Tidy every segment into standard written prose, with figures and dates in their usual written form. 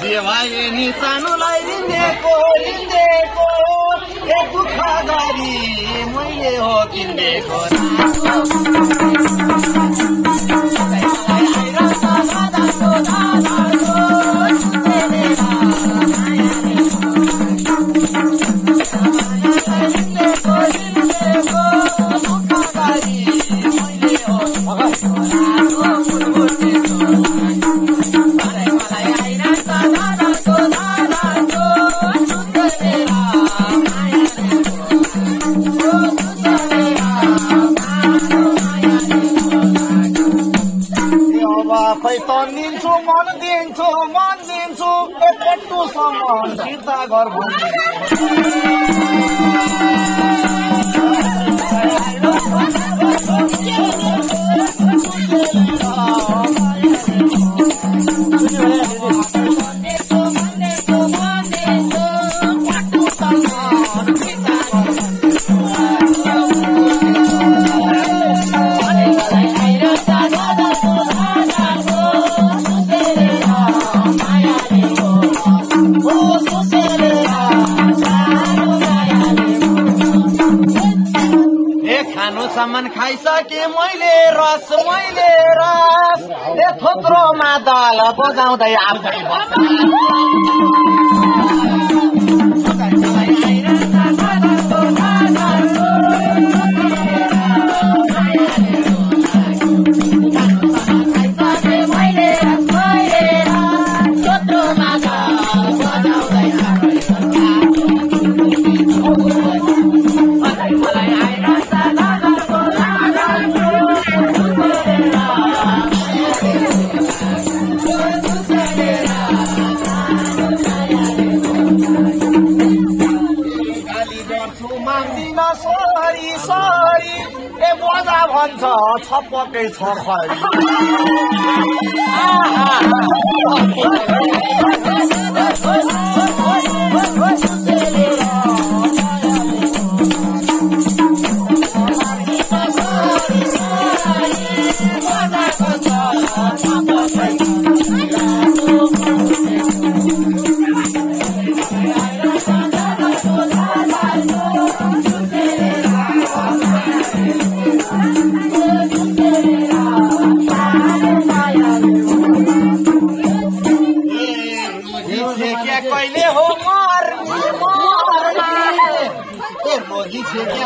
जे भए नि सानोलाई रिन्देको रिन्देको ए दुःख गरी मैले हो किन्देको दिन्छु मन दिन्छु एकपट्टुसम्म फिर्ता घर सामान खाइसके मैले रस ए थोत्रोमा दाल बजाउँदै आफै भन्छ छपकै छ खरी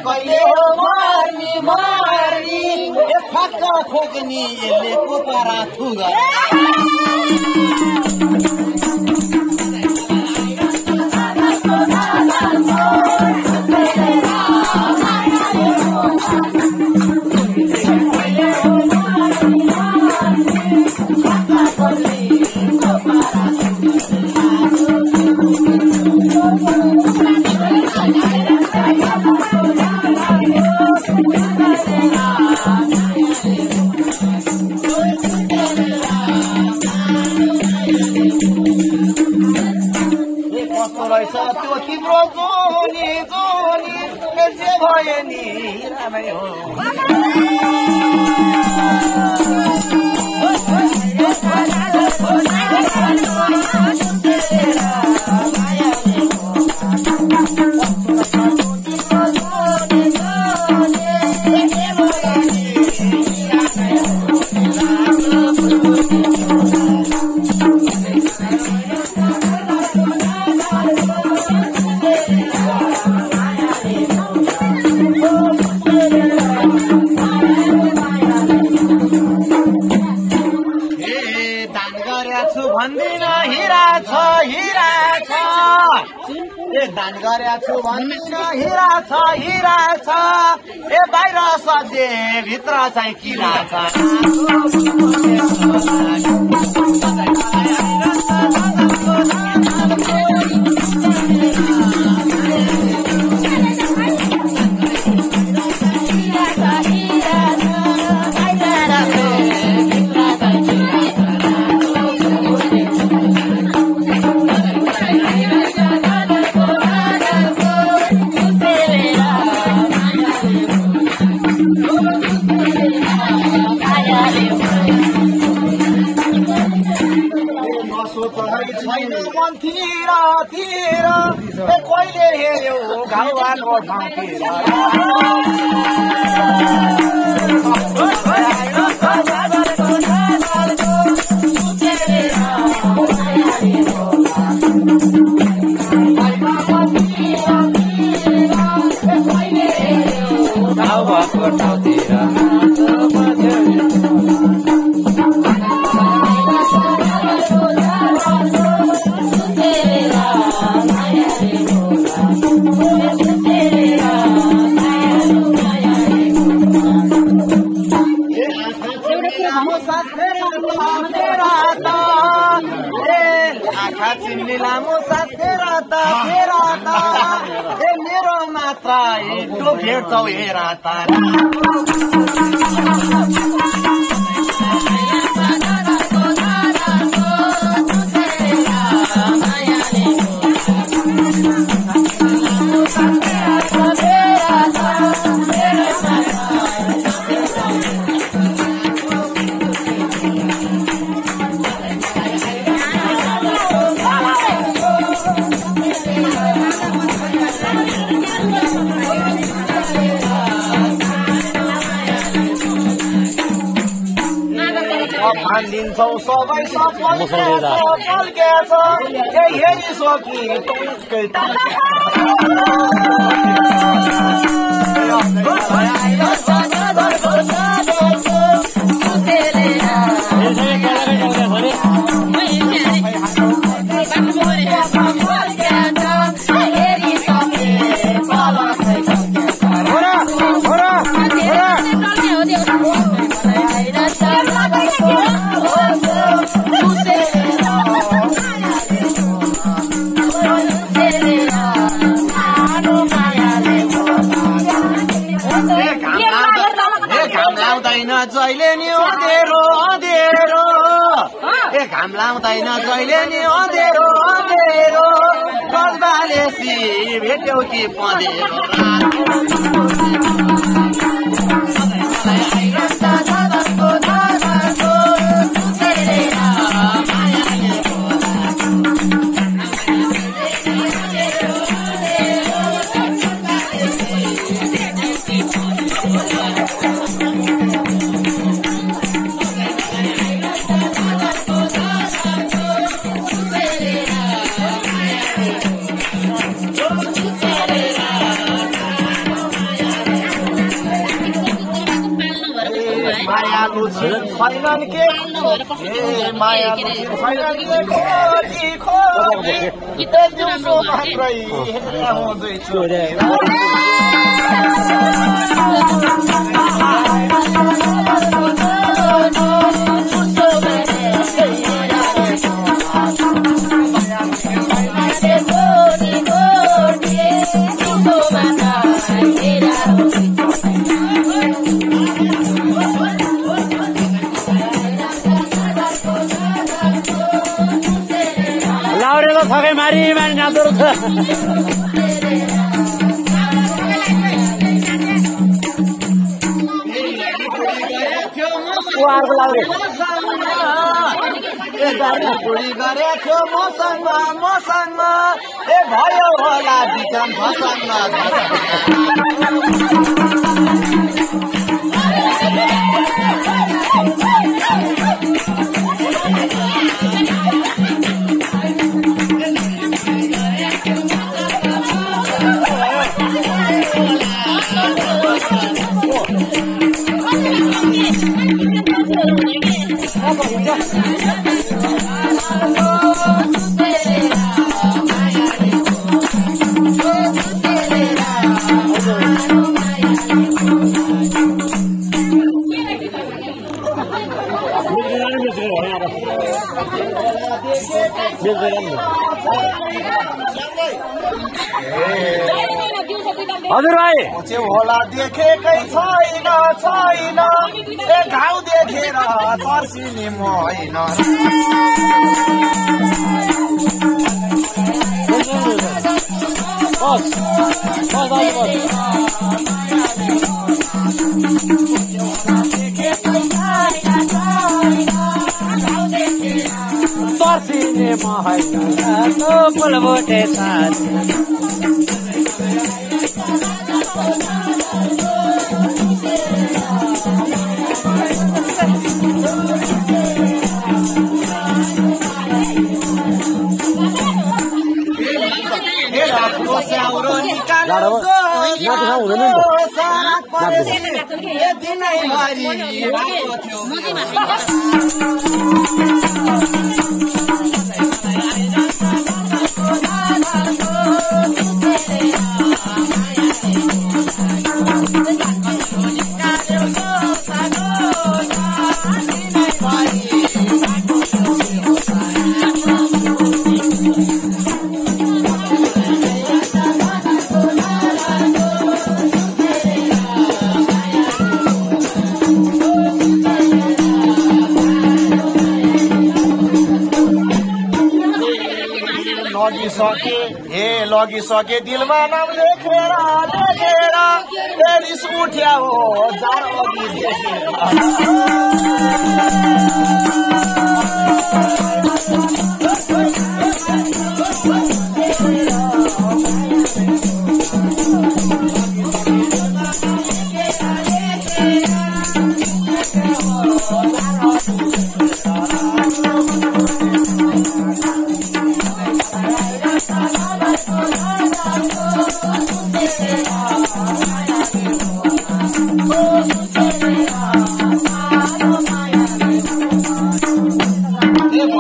कहिले हो मार्नी एक फक्का खोक्नी यसले कोपारा थुगा त्यो तिम्रो जोनी जे भए नि रामै हो दान गरेछु भन्दिन हिरा छ ए बाहिर सधे भित्र चाहिँ किरा छ छैन मनतिर तिर कहिले हेऱ्यो घाउको ठाउँतिर लामो साथ मेरो मात्र हिँडो भेट्छौ हेरा तारा भनिदिन्छौ सबै सफल पल्केछ यही हेरी सोकी जहिले नि अँधेरो अँधेरो घाम लाउँदैन जहिले नि अँधेरो अँधेरो कस्बालेसी भेट्यौ कि पँधेरो छैनन् के माया छैनन् के खोजी खोजी दिउँसो मात्रै हुँदैछु थकै मारी मारी नाच्दो रहेछ गरेको मसँग ए भयो होला बिचन भसँग हजुर भाइ होला देखेकै छैन छैन ए घाउ देखेर तर्सिने म होइन तर्सिने म तो पुलबोटे साथ लगिसके दिलमा नाम लेखेर रिस उठ्या हो